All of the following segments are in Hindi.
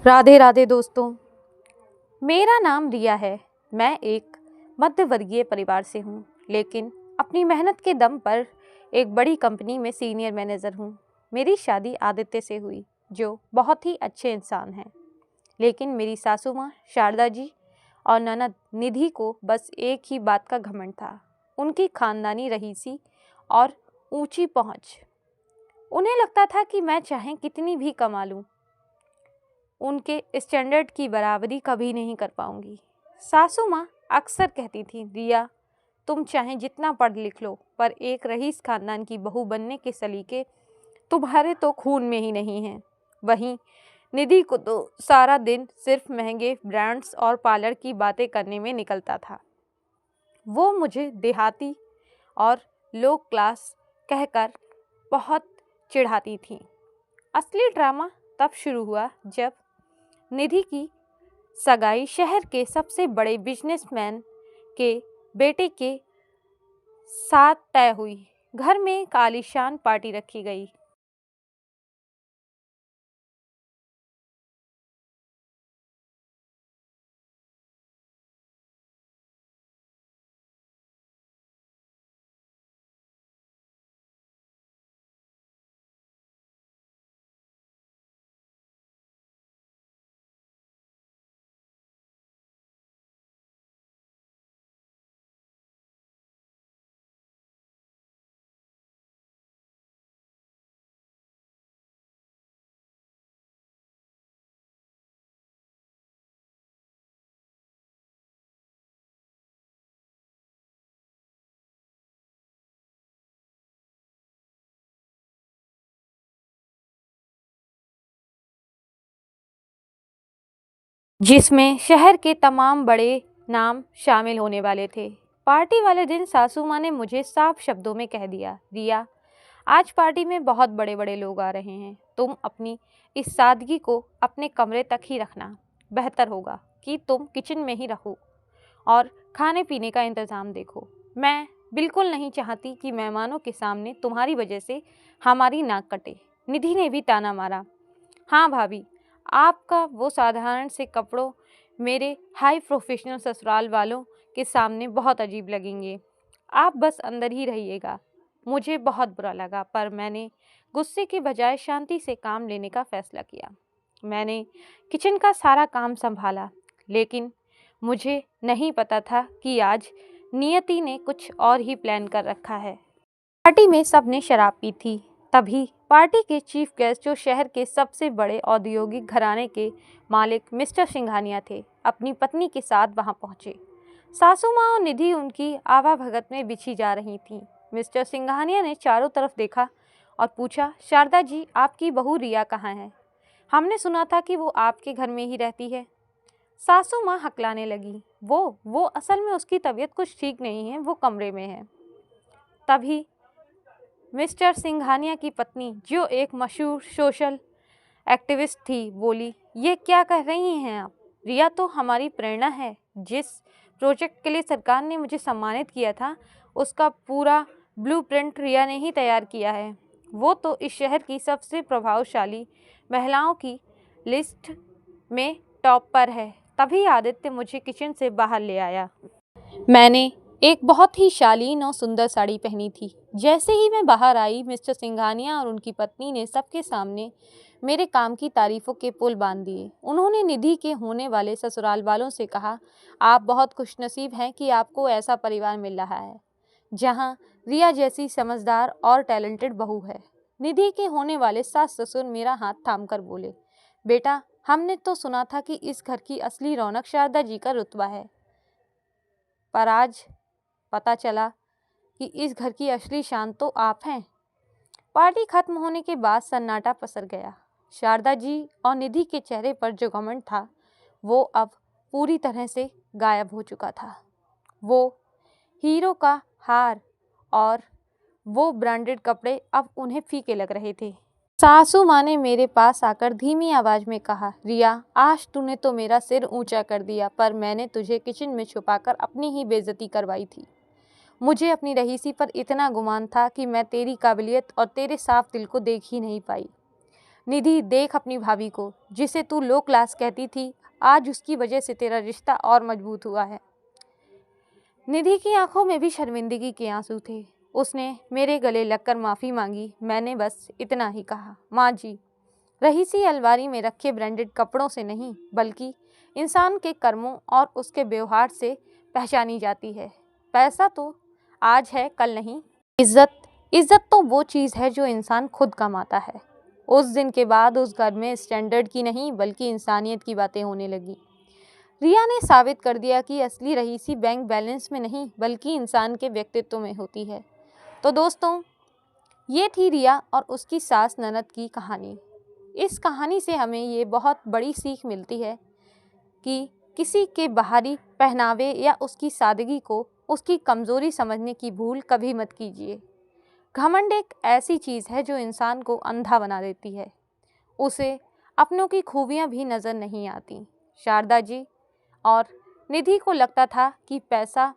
राधे राधे दोस्तों। मेरा नाम रिया है। मैं एक मध्य वर्गीय परिवार से हूँ, लेकिन अपनी मेहनत के दम पर एक बड़ी कंपनी में सीनियर मैनेजर हूँ। मेरी शादी आदित्य से हुई, जो बहुत ही अच्छे इंसान हैं। लेकिन मेरी सासू माँ शारदा जी और ननद निधि को बस एक ही बात का घमंड था, उनकी खानदानी रईसी और ऊंची पहुँच। उन्हें लगता था कि मैं चाहे कितनी भी कमा लूँ, उनके स्टैंडर्ड की बराबरी कभी नहीं कर पाऊंगी। सासू माँ अक्सर कहती थी, रिया तुम चाहे जितना पढ़ लिख लो, पर एक रईस खानदान की बहू बनने के सलीके तुम्हारे तो खून में ही नहीं हैं। वहीं निधि को तो सारा दिन सिर्फ महंगे ब्रांड्स और पार्लर की बातें करने में निकलता था। वो मुझे देहाती और लो क्लास कहकर बहुत चिढ़ाती थी। असली ड्रामा तब शुरू हुआ जब निधि की सगाई शहर के सबसे बड़े बिजनेसमैन के बेटे के साथ तय हुई। घर में एक आलीशान पार्टी रखी गई। जिसमें शहर के तमाम बड़े नाम शामिल होने वाले थे। पार्टी वाले दिन सासू माँ ने मुझे साफ शब्दों में कह दिया, रिया आज पार्टी में बहुत बड़े बड़े लोग आ रहे हैं, तुम अपनी इस सादगी को अपने कमरे तक ही रखना। बेहतर होगा कि तुम किचन में ही रहो और खाने पीने का इंतज़ाम देखो। मैं बिल्कुल नहीं चाहती कि मेहमानों के सामने तुम्हारी वजह से हमारी नाक कटे। निधि ने भी ताना मारा, हाँ भाभी, आपका वो साधारण से कपड़ों मेरे हाई प्रोफेशनल ससुराल वालों के सामने बहुत अजीब लगेंगे। आप बस अंदर ही रहिएगा। मुझे बहुत बुरा लगा, पर मैंने गुस्से के बजाय शांति से काम लेने का फैसला किया। मैंने किचन का सारा काम संभाला, लेकिन मुझे नहीं पता था कि आज नियति ने कुछ और ही प्लान कर रखा है। पार्टी में सबने शराब पी थी। तभी पार्टी के चीफ गेस्ट, जो शहर के सबसे बड़े औद्योगिक घराने के मालिक मिस्टर सिंघानिया थे, अपनी पत्नी के साथ वहां पहुंचे। सासू माँ और निधि उनकी आवाभगत में बिछी जा रही थीं। मिस्टर सिंघानिया ने चारों तरफ देखा और पूछा, शारदा जी, आपकी बहू रिया कहाँ है? हमने सुना था कि वो आपके घर में ही रहती है। सासू माँ हकलाने लगी, वो असल में उसकी तबीयत कुछ ठीक नहीं है, वो कमरे में है। तभी मिस्टर सिंघानिया की पत्नी, जो एक मशहूर सोशल एक्टिविस्ट थी, बोली, ये क्या कह रही हैं आप? रिया तो हमारी प्रेरणा है। जिस प्रोजेक्ट के लिए सरकार ने मुझे सम्मानित किया था, उसका पूरा ब्लूप्रिंट रिया ने ही तैयार किया है। वो तो इस शहर की सबसे प्रभावशाली महिलाओं की लिस्ट में टॉप पर है। तभी आदित्य मुझे किचन से बाहर ले आया। मैंने एक बहुत ही शालीन और सुंदर साड़ी पहनी थी। जैसे ही मैं बाहर आई, मिस्टर सिंघानिया और उनकी पत्नी ने सबके सामने मेरे काम की तारीफों के पुल बांध दिए। उन्होंने निधि के होने वाले ससुराल वालों से कहा, आप बहुत खुशनसीब हैं कि आपको ऐसा परिवार मिल रहा है जहां रिया जैसी समझदार और टैलेंटेड बहू है। निधि के होने वाले सास ससुर मेरा हाथ थाम कर बोले, बेटा, हमने तो सुना था कि इस घर की असली रौनक शारदा जी का रुतबा है, पर आज पता चला कि इस घर की असली शान तो आप हैं। पार्टी खत्म होने के बाद सन्नाटा पसर गया। शारदा जी और निधि के चेहरे पर जो घमंड था, वो अब पूरी तरह से गायब हो चुका था। वो हीरो का हार और वो ब्रांडेड कपड़े अब उन्हें फीके लग रहे थे। सासू माँ ने मेरे पास आकर धीमी आवाज में कहा, रिया, आज तूने तो मेरा सिर ऊंचा कर दिया, पर मैंने तुझे किचन में छुपाकर अपनी ही बेइज्जती करवाई थी। मुझे अपनी रईसी पर इतना गुमान था कि मैं तेरी काबिलियत और तेरे साफ दिल को देख ही नहीं पाई। निधि, देख अपनी भाभी को, जिसे तू लो क्लास कहती थी, आज उसकी वजह से तेरा रिश्ता और मजबूत हुआ है। निधि की आंखों में भी शर्मिंदगी के आंसू थे। उसने मेरे गले लगकर माफ़ी मांगी। मैंने बस इतना ही कहा, माँ जी, रईसी अलमारी में रखे ब्रांडेड कपड़ों से नहीं, बल्कि इंसान के कर्मों और उसके व्यवहार से पहचानी जाती है। पैसा तो आज है, कल नहीं। इज्जत तो वो चीज़ है जो इंसान खुद कमाता है। उस दिन के बाद उस घर में स्टैंडर्ड की नहीं, बल्कि इंसानियत की बातें होने लगी। रिया ने साबित कर दिया कि असली रईसी बैंक बैलेंस में नहीं, बल्कि इंसान के व्यक्तित्व में होती है। तो दोस्तों, ये थी रिया और उसकी सास ननद की कहानी। इस कहानी से हमें ये बहुत बड़ी सीख मिलती है कि किसी के बाहरी पहनावे या उसकी सादगी को उसकी कमज़ोरी समझने की भूल कभी मत कीजिए। घमंड एक ऐसी चीज़ है जो इंसान को अंधा बना देती है। उसे अपनों की खूबियाँ भी नज़र नहीं आती। शारदा जी और निधि को लगता था कि पैसा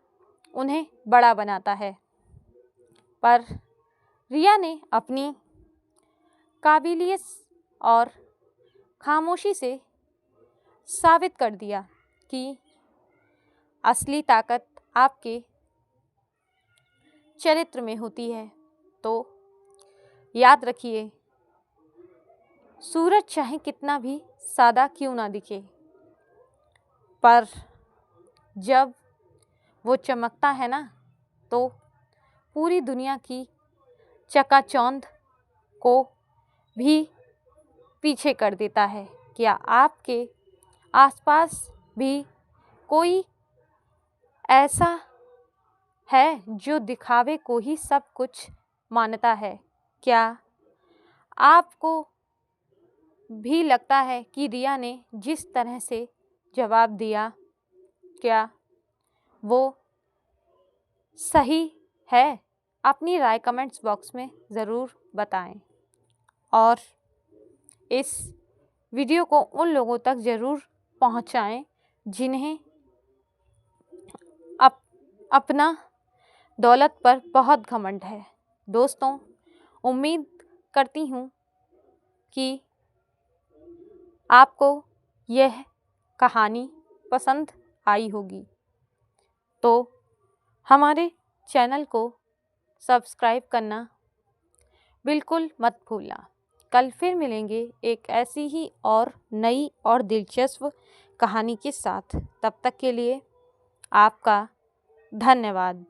उन्हें बड़ा बनाता है, पर रिया ने अपनी काबिलियत और खामोशी से साबित कर दिया कि असली ताकत आपके चरित्र में होती है। तो याद रखिए, सूरज चाहे कितना भी सादा क्यों ना दिखे, पर जब वो चमकता है ना, तो पूरी दुनिया की चकाचौंध को भी पीछे कर देता है। क्या आपके आसपास भी कोई ऐसा है जो दिखावे को ही सब कुछ मानता है? क्या आपको भी लगता है कि रिया ने जिस तरह से जवाब दिया, क्या वो सही है? अपनी राय कमेंट्स बॉक्स में ज़रूर बताएं और इस वीडियो को उन लोगों तक ज़रूर पहुंचाएं जिन्हें अपना दौलत पर बहुत घमंड है। दोस्तों, उम्मीद करती हूँ कि आपको यह कहानी पसंद आई होगी। तो हमारे चैनल को सब्सक्राइब करना बिल्कुल मत भूलना। कल फिर मिलेंगे एक ऐसी ही और नई और दिलचस्प कहानी के साथ। तब तक के लिए आपका धन्यवाद।